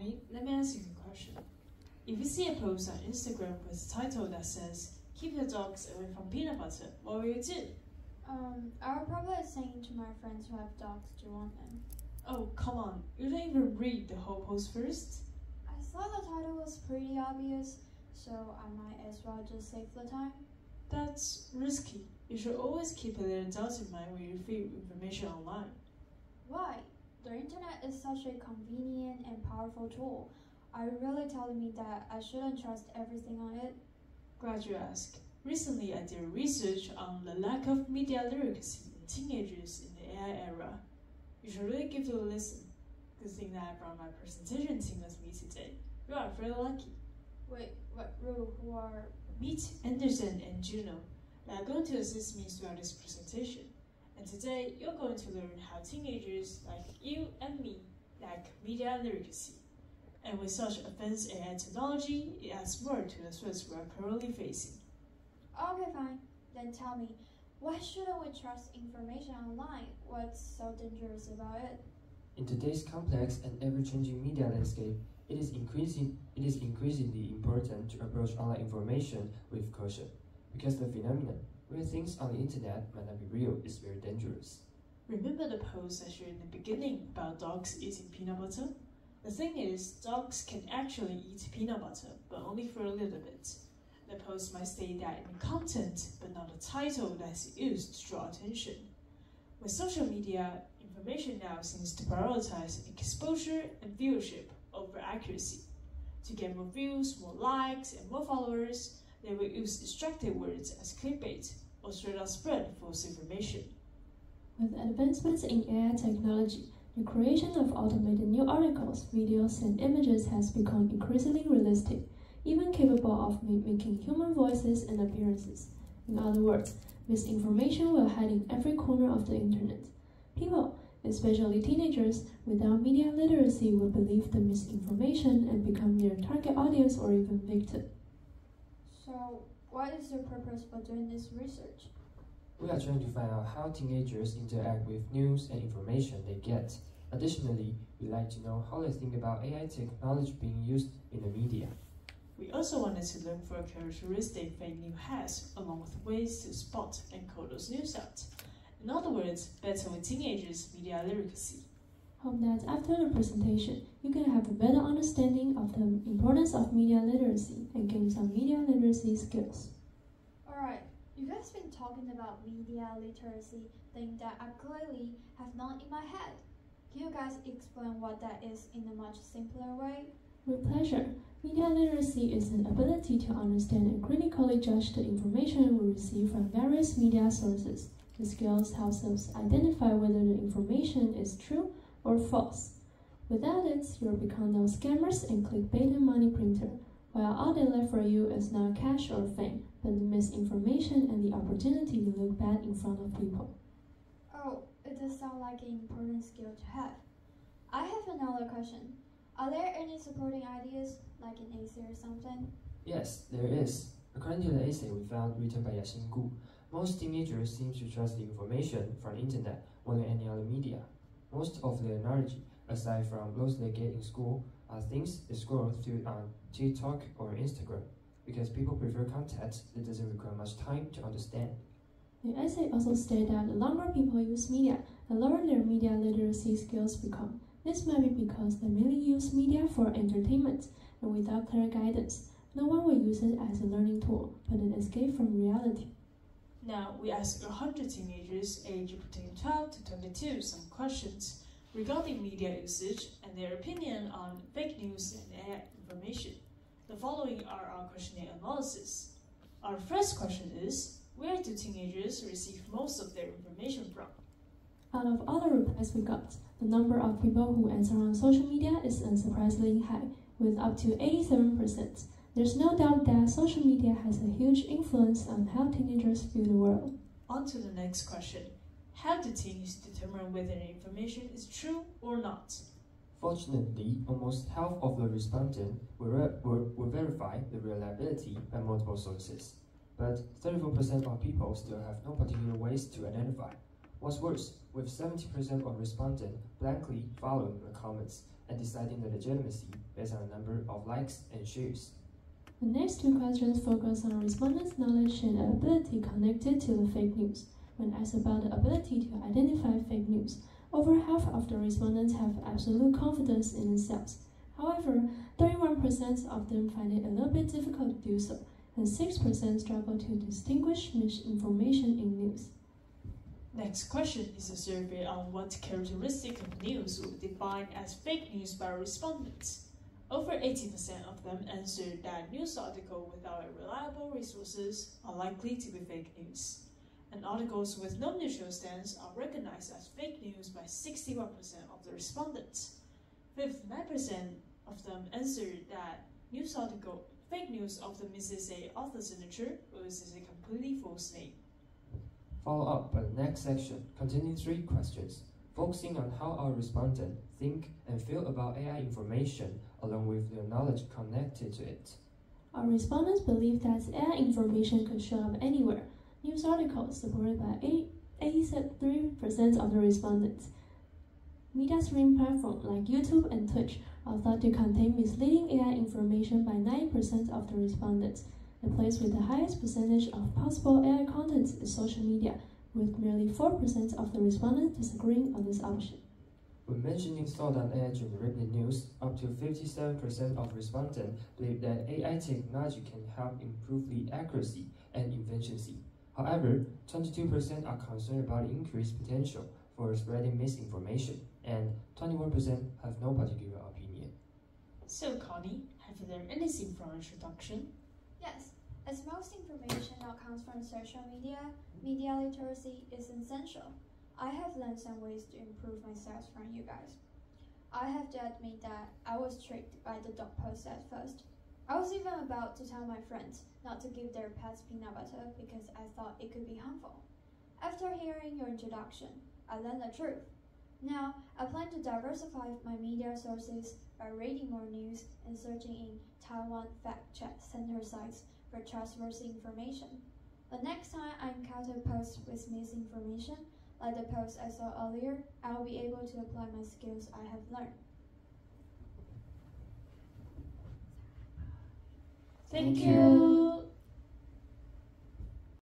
Mommy, let me ask you a question. If you see a post on Instagram with a title that says, "Keep your dogs away from peanut butter," what will you do? I would probably say to my friends who have dogs to warn them. Oh, come on, you don't even read the whole post first? I thought the title was pretty obvious, so I might as well just save the time. That's risky. You should always keep a little doubt in mind when you view information online. Why? The internet is such a convenient and powerful tool. Are you really telling me that I shouldn't trust everything on it? Glad you asked. Recently, I did research on the lack of media literacy in teenagers in the AI era. You should really give it a listen. Good thing that I brought my presentation team with me today. You are very lucky. Wait, what? Who are? Meet Anderson and Juno. They are going to assist me throughout this presentation. And today, you're going to learn how teenagers like you and me lack media literacy. And with such advanced AI technology, it adds more to the threats we are currently facing. Okay, fine. Then tell me, why shouldn't we trust information online? What's so dangerous about it? In today's complex and ever-changing media landscape, it is increasingly important to approach online information with caution, because the phenomenon where things on the internet might not be real is very dangerous. Remember the post I shared in the beginning about dogs eating peanut butter? The thing is, dogs can actually eat peanut butter, but only for a little bit. The post might state that in the content, but not the title that's used to draw attention. With social media, information now seems to prioritize exposure and viewership over accuracy. To get more views, more likes, and more followers, they will use distracting words as clickbait or straight up spread false information. With advancements in AI technology, the creation of automated news articles, videos, and images has become increasingly realistic, even capable of mimicking human voices and appearances. In other words, misinformation will hide in every corner of the internet. People, especially teenagers, without media literacy will believe the misinformation and become their target audience or even victim. So, what is your purpose for doing this research? We are trying to find out how teenagers interact with news and information they get. Additionally, we'd like to know how they think about AI technology being used in the media. We also wanted to look for a characteristic fake news has, along with ways to spot and call those news out. In other words, better with teenagers' media literacy. Hope that after the presentation, you can have a better understanding of the importance of media literacy and gain some media literacy skills. Alright, you guys been talking about media literacy, thing that I clearly have not in my head. Can you guys explain what that is in a much simpler way? With pleasure. Media literacy is an ability to understand and critically judge the information we receive from various media sources. The skills helps us identify whether the information is true or false. Without it, you'll become those scammers and clickbait and money printer, while all they left for you is not cash or fame, but the misinformation and the opportunity to look bad in front of people. Oh, it does sound like an important skill to have. I have another question. Are there any supporting ideas, like an essay or something? Yes, there is. According to the essay we found written by Yaxin Gu, most teenagers seem to trust the information from the internet more than any other media. Most of their knowledge, aside from those they get in school, are things they scroll through on TikTok or Instagram, because people prefer content that doesn't require much time to understand. The essay also stated that the longer people use media, the lower their media literacy skills become. This might be because they mainly use media for entertainment, and without clear guidance, no one will use it as a learning tool, but an escape from reality. Now, we asked 100 teenagers aged between 12 to 22 some questions regarding media usage and their opinion on fake news and AI information. The following are our questionnaire analysis. Our first question is, where do teenagers receive most of their information from? Out of all the replies we got, the number of people who answer on social media is unsurprisingly high, with up to 87%. There's no doubt that social media has a huge influence on how teenagers view the world. On to the next question. How do teens determine whether the information is true or not? Fortunately, almost half of the respondents will verify the reliability by multiple sources. But 34% of people still have no particular ways to identify. What's worse, with 70% of respondents blankly following the comments and deciding the legitimacy based on a number of likes and shares. The next two questions focus on respondents' knowledge and ability connected to the fake news. When asked about the ability to identify fake news, over half of the respondents have absolute confidence in themselves. However, 31% of them find it a little bit difficult to do so, and 6% struggle to distinguish misinformation in news. Next question is a survey on what characteristic of news would be defined as fake news by respondents. Over 80% of them answered that news articles without reliable resources are likely to be fake news, and articles with no neutral stance are recognized as fake news by 61% of the respondents. 59% of them answered that fake news often misses an author's signature or uses a completely false name. Follow up by the next section, containing 3 questions, focusing on how our respondents think and feel about AI information, along with their knowledge connected to it. Our respondents believe that AI information could show up anywhere. News articles supported by 83% of the respondents. Media streaming platforms like YouTube and Twitch are thought to contain misleading AI information by 9% of the respondents. The place with the highest percentage of possible AI content is social media, with merely 4% of the respondents disagreeing on this option. When mentioning thought on AI-generated news, up to 57% of respondents believe that AI technology can help improve the accuracy and efficiency. However, 22% are concerned about the increased potential for spreading misinformation, and 21% have no particular opinion. So, Connie, have you learned anything from introduction? Yes, as most information now comes from social media, media literacy is essential. I have learned some ways to improve myself from you guys. I have to admit that I was tricked by the dog post at first. I was even about to tell my friends not to give their pets peanut butter because I thought it could be harmful. After hearing your introduction, I learned the truth. Now, I plan to diversify my media sources by reading more news and searching in Taiwan fact-check center sites for trustworthy information. The next time I encounter posts with misinformation, like the post I saw earlier, I will be able to apply my skills I have learned. Thank you.